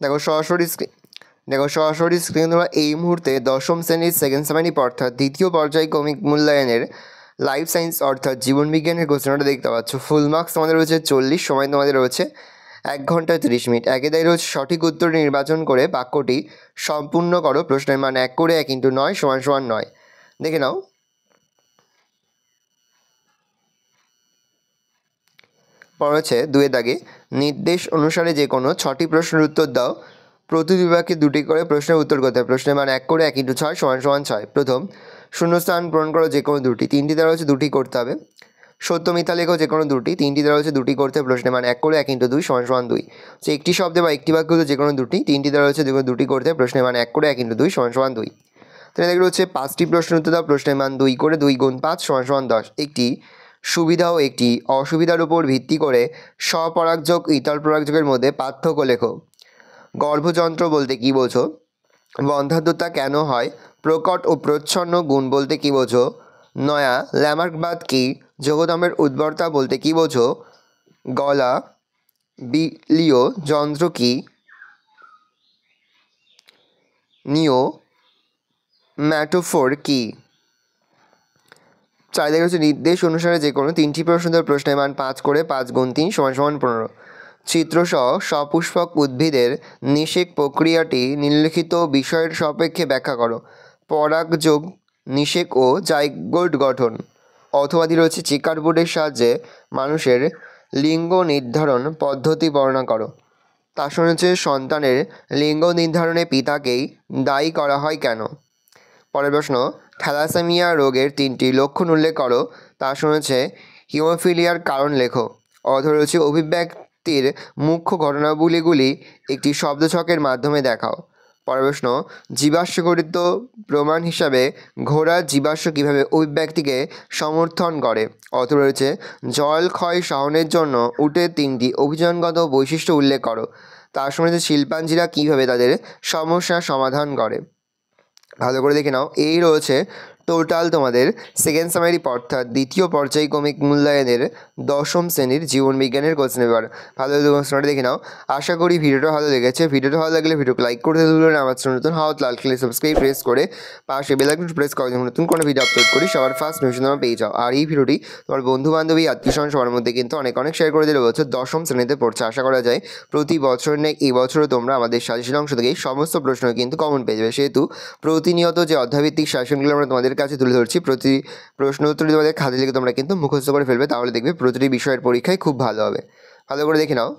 দেখো সরাসরি স্ক্রিন তোমরা এই মুহূর্তে দশম শ্রেণীর সেকেন্ড সেমিস্টার অর্থাৎ দ্বিতীয় পর্যায়ক্রমিক মূল্যায়নের লাইফ সায়েন্স অর্থাৎ জীবনবিজ্ঞানের কোশ্চেনটা দেখতে পাচ্ছ। ফুল মার্কস তোমাদের রয়েছে 40, সময় তোমাদের রয়েছে 1 ঘন্টা 30 মিনিট। একে দায়ী রয়েছে সঠিক উত্তর নির্বাচন করে বাক্যটি সম্পূর্ণ করো। প্রশ্নের মান 1 করে 1 × 9 = 9। দেখে নাও। পর হচ্ছে 2 দাগে নির্দেশ অনুসারে যে কোনো 6টি প্রশ্নের উত্তর দাও। প্রতি বিভাগে 2টি করে প্রশ্নের উত্তর করতে হবে। প্রশ্নের মান 1 করে 1 × 6 = 6। প্রথম, শূন্যস্থান পূরণ করো যে কোনো 2টি, 3টি দ্বারা হচ্ছে 2টি করতে হবে। সত্য মিথ্যা লেখো যে কোনো 2টি, 3টি দ্বারা হচ্ছে 2টি করতে হবে। প্রশ্নের মান 1 করে 1 × 2 = 2। সে একটি শব্দে বা একটি বাক্য যে কোনো 2টি, 3টি দ্বারা হচ্ছে 2টি করতে হবে। প্রশ্নের মান 1 করে 1 × 2 = 2। তাহলে দেখলো হচ্ছে 5টি প্রশ্নের উত্তর দাও। প্রশ্নের মান 2 করে 2 × 5 = 10। একটি সুবিধা ও একটি অসুবিধার উপর ভিত্তি করে স্বপরাগযোগ ইতর পরাগযোগের মধ্যে পার্থক্য লেখো। গর্ভযন্ত্র বলতে কী বোঝো? বন্ধ্যাত্বতা কেন হয়? প্রকট ও প্রচ্ছন্ন গুণ বলতে কী বোঝো? নয়া ল্যামার্কবাদ কী? যোগদমের উদ্বর্তা বলতে কী বোঝো? গলা বিলীয় যন্ত্র কী? নিওম্যাটোফোর কী? চারিদিকে হচ্ছে নির্দেশ অনুসারে যে কোনো 3টি প্রশ্ন দেওয়ার। প্রশ্নের মান 5 করে 5 × 3 = 15। চিত্রসহ সপুষ্পক উদ্ভিদের নিষেক প্রক্রিয়াটি নিম্নলিখিত বিষয়ের সাপেক্ষে ব্যাখ্যা করো। পরাগযোগ, নিষেক ও জাইগোট গঠন। অথবা রয়েছে চেকার বোর্ডের সাহায্যে মানুষের লিঙ্গ নির্ধারণ পদ্ধতি বর্ণনা করো। তার সঙ্গে হচ্ছে সন্তানের লিঙ্গ নির্ধারণে পিতাকেই দায়ী করা হয় কেন? পরের প্রশ্ন, থ্যালাসেমিয়া রোগের 3টি লক্ষণ উল্লেখ করো। তার সঙ্গে হচ্ছে হিমোফিলিয়ার কারণ লেখো। অথবা রয়েছে অভিব্যক্তির মুখ্য ঘটনাবলীগুলি একটি শব্দছকের মাধ্যমে দেখাও। পরের প্রশ্ন, জীবাশ্মগঠিত প্রমাণ হিসাবে ঘোড়ার জীবাশ্ম কীভাবে অভিব্যক্তিকে সমর্থন করে? অথবা রয়েছে জল ক্ষয় সহনের জন্য উটের 3টি অভিযানগত বৈশিষ্ট্য উল্লেখ করো। তার সঙ্গে শিল্পাঞ্জিরা কীভাবে তাদের সমস্যার সমাধান করে। ভালো করে দেখে নাও। এই রয়েছে টোটাল তোমাদের সেকেন্ড সেমিস্টার অর্থাৎ দ্বিতীয় পর্যায়ক্রমিক মূল্যায়নের দশম শ্রেণীর জীবনবিজ্ঞানের কোশ্চেন পেপার। ভালো কোশ্চেনটা দেখে নাও। আশা করি ভিডিওটা ভালো লেগেছে। ভিডিওটা ভালো লাগলে ভিডিওকে লাইক করতে ভুলবেন না। আমার চ্যানেল নতুন হওয়া লাল ক্লিক সাবস্ক্রাইব প্রেস করে পাশে বেল আইকন প্রেস করে যখন নতুন কোনো ভিডিও আপলোড করি সবার ফার্স্ট নোটিফিকেশন তোমরা পেয়ে যাও। আর এই ভিডিওটি তোমার বন্ধু বান্ধবী আত্মীয়স্বজন সবার মধ্যে কিন্তু অনেক শেয়ার করে দিলে বলছো দশম শ্রেণীতে পড়ছে। আশা করা যায় প্রতি বছর নেই এই বছরও তোমরা আমাদের সাজেশন অংশ থেকে সমস্ত প্রশ্ন কিন্তু কমন পেয়ে যাবে। সেহেতু প্রতিনিয়ত যে অধ্যায়ভিত্তিক সাজেশনগুলো আমরা তোমাদের কাছে তুলে ধরছি, প্রতি প্রশ্ন উত্তর তোমাদের খাতা লিখে তোমরা কিন্তু মুখস্থ করে ফেলবে। তাহলে দেখবে প্রতিটি বিষয়ের পরীক্ষায় খুব ভালো হবে। ভালো করে দেখে নাও।